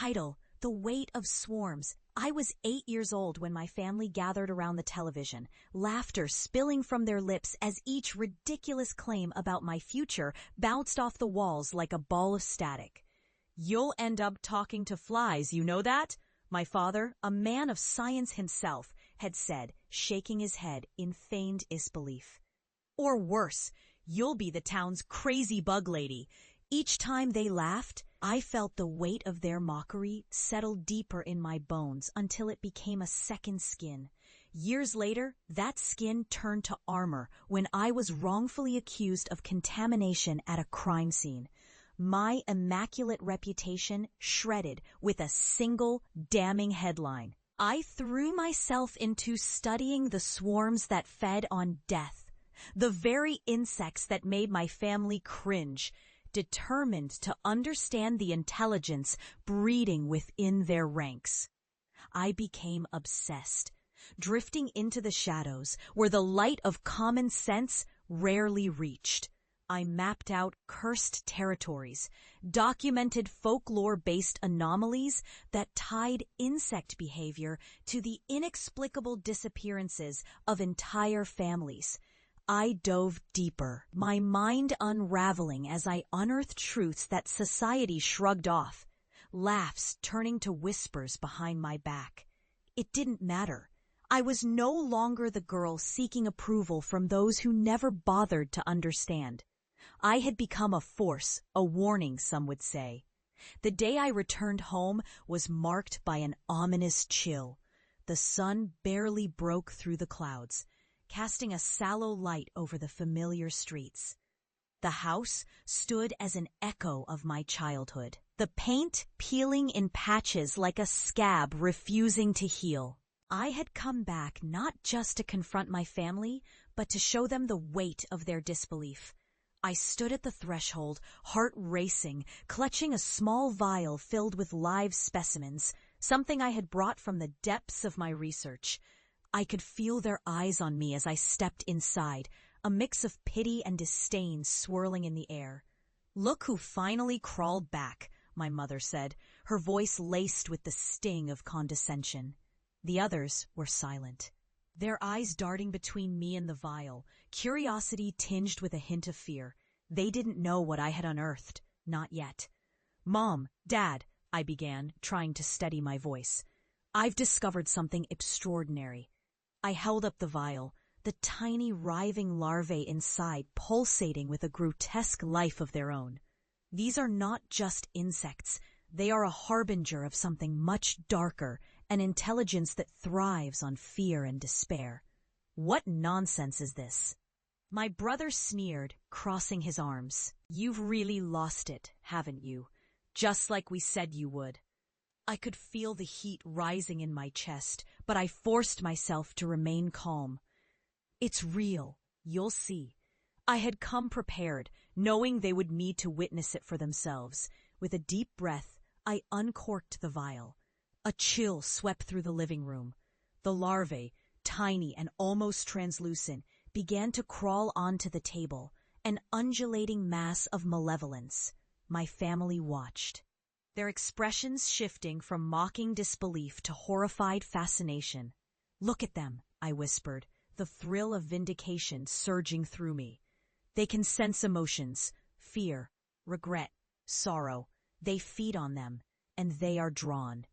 Title: The Weight of Swarms. I was 8 years old when my family gathered around the television, laughter spilling from their lips as each ridiculous claim about my future bounced off the walls like a ball of static. "You'll end up talking to flies, you know that?" my father, a man of science himself, had said, shaking his head in feigned disbelief. "Or worse, you'll be the town's crazy bug lady." Each time they laughed, I felt the weight of their mockery settle deeper in my bones until it became a second skin. Years later, that skin turned to armor when I was wrongfully accused of contamination at a crime scene. My immaculate reputation shredded with a single damning headline. I threw myself into studying the swarms that fed on death, the very insects that made my family cringe, determined to understand the intelligence breeding within their ranks. I became obsessed, drifting into the shadows where the light of common sense rarely reached. I mapped out cursed territories, documented folklore-based anomalies that tied insect behavior to the inexplicable disappearances of entire families. I dove deeper, my mind unraveling as I unearthed truths that society shrugged off, laughs turning to whispers behind my back. It didn't matter. I was no longer the girl seeking approval from those who never bothered to understand. I had become a force, a warning, some would say. The day I returned home was marked by an ominous chill. The sun barely broke through the clouds, casting a sallow light over the familiar streets. The house stood as an echo of my childhood, the paint peeling in patches like a scab refusing to heal. I had come back not just to confront my family, but to show them the weight of their disbelief. I stood at the threshold, heart racing, clutching a small vial filled with live specimens, something I had brought from the depths of my research. I could feel their eyes on me as I stepped inside, a mix of pity and disdain swirling in the air. "Look who finally crawled back," my mother said, her voice laced with the sting of condescension. The others were silent, their eyes darting between me and the vial, curiosity tinged with a hint of fear. They didn't know what I had unearthed, not yet. "Mom, Dad," I began, trying to steady my voice. "I've discovered something extraordinary." I held up the vial, the tiny writhing larvae inside pulsating with a grotesque life of their own. "These are not just insects. They are a harbinger of something much darker, an intelligence that thrives on fear and despair." "What nonsense is this?" My brother sneered, crossing his arms. "You've really lost it, haven't you? Just like we said you would." I could feel the heat rising in my chest, but I forced myself to remain calm. "It's real. You'll see." I had come prepared, knowing they would need to witness it for themselves. With a deep breath, I uncorked the vial. A chill swept through the living room. The larvae, tiny and almost translucent, began to crawl onto the table, an undulating mass of malevolence. My family watched, their expressions shifting from mocking disbelief to horrified fascination. "Look at them," I whispered, the thrill of vindication surging through me. "They can sense emotions, fear, regret, sorrow. They feed on them, and they are drawn."